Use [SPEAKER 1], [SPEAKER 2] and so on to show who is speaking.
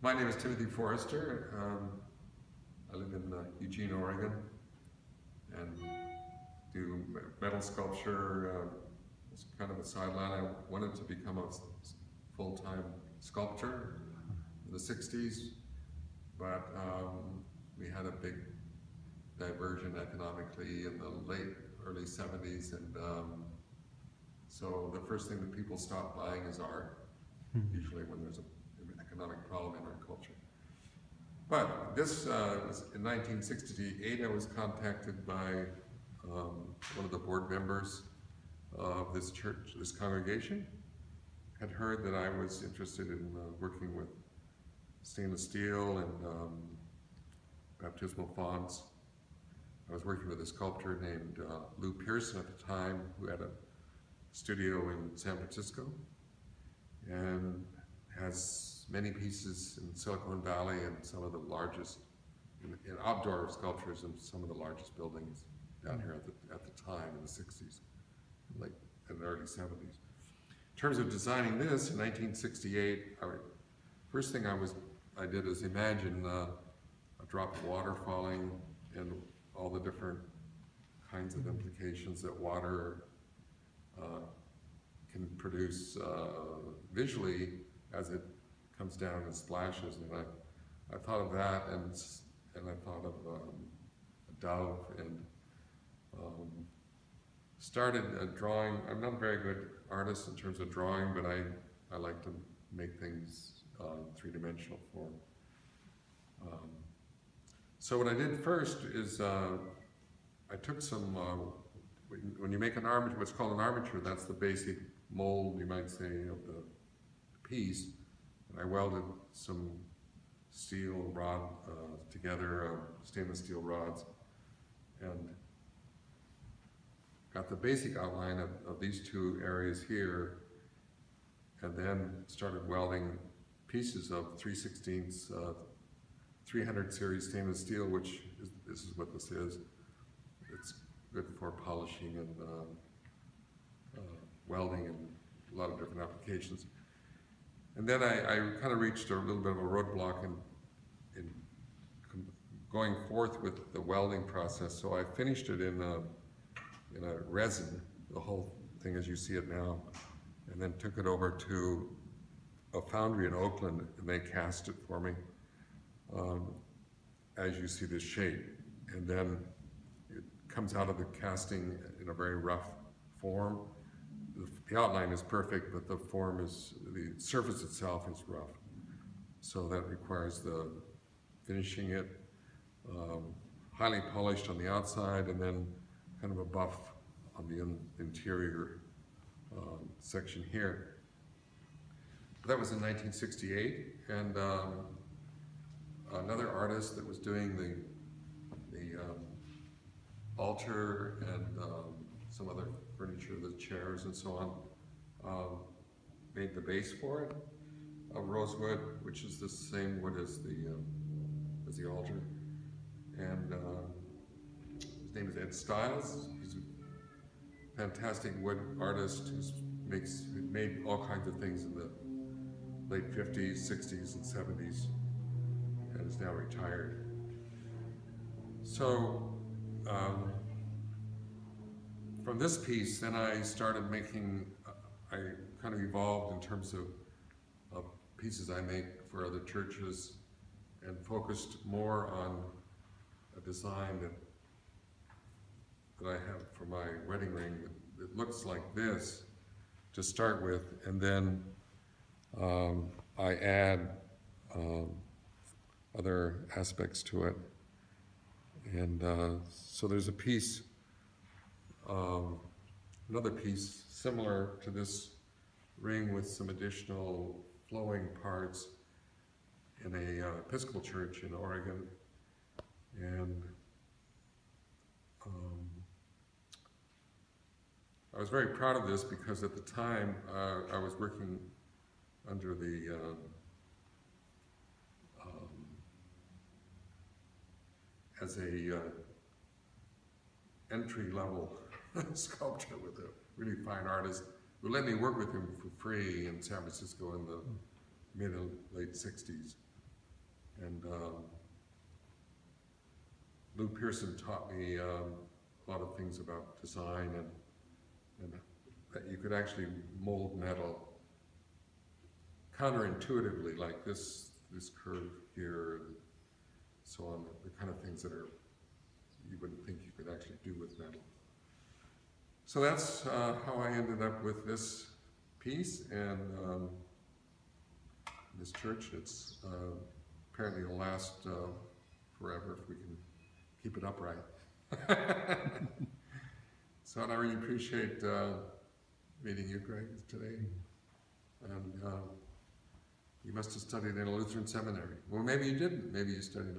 [SPEAKER 1] My name is Timothy Forrester. I live in Eugene, Oregon, and do metal sculpture as kind of a sideline. I wanted to become a full-time sculptor in the 60s, but we had a big diversion economically in the early 70s, and so the first thing that people stop buying is art, usually when there's an economic problem in our culture. But this was in 1968. I was contacted by one of the board members of this church, this congregation, had heard that I was interested in working with stainless steel and baptismal fonts. I was working with a sculptor named Lou Pearson at the time, who had a studio in San Francisco and has many pieces in Silicon Valley and some of the largest in outdoor sculptures in some of the largest buildings down here at the time in the 60s, like in the early 70s. In terms of designing this in 1968, first thing I did is imagine a drop of water falling and all the different kinds of implications that water can produce visually as it comes down and splashes. And I thought of that, and I thought of a dove, and started drawing. I'm not a very good artist in terms of drawing, but I like to make things three-dimensional form. So what I did first is I took some, when you make an armature, what's called an armature, that's the basic mold, you might say, of the piece. And I welded some steel rod together, stainless steel rods, and got the basic outline of these two areas here, and then started welding pieces of 3/16 300 series stainless steel, which this is what this is. It's good for polishing and welding and a lot of different applications. And then I kind of reached a little bit of a roadblock in going forth with the welding process. So I finished it in a resin, the whole thing as you see it now, and then took it over to a foundry in Oakland, and they cast it for me as you see this shape. And then it comes out of the casting in a very rough form. The outline is perfect, but the surface itself is rough. So that requires the finishing it, highly polished on the outside, and then kind of a buff on the interior section here. That was in 1968, and another artist that was doing the altar and some other furniture, the chairs and so on, made the base for it of rosewood, which is the same wood as the altar. And his name is Ed Stiles. He's a fantastic wood artist who's made all kinds of things in the late 50s, 60s, and 70s, and is now retired. So from this piece, then I started making, I kind of evolved in terms of pieces I make for other churches, and focused more on a design that I have for my wedding ring that looks like this to start with, and then I add other aspects to it. And so there's a piece, another piece similar to this ring with some additional flowing parts in a Episcopal church in Oregon. And I was very proud of this because at the time I was working under the as a entry-level sculptor with a really fine artist who let me work with him for free in San Francisco in the mid and late 60s. And Lou Pearson taught me a lot of things about design and that you could actually mold metal counterintuitively, like this curve here, and so on, the kind of things that you wouldn't think you could actually do with metal. So that's how I ended up with this piece, and this church. It's apparently will last forever if we can keep it upright. So I really appreciate meeting you, Greg, today. And you must have studied in a Lutheran seminary. Well, maybe you didn't. Maybe you studied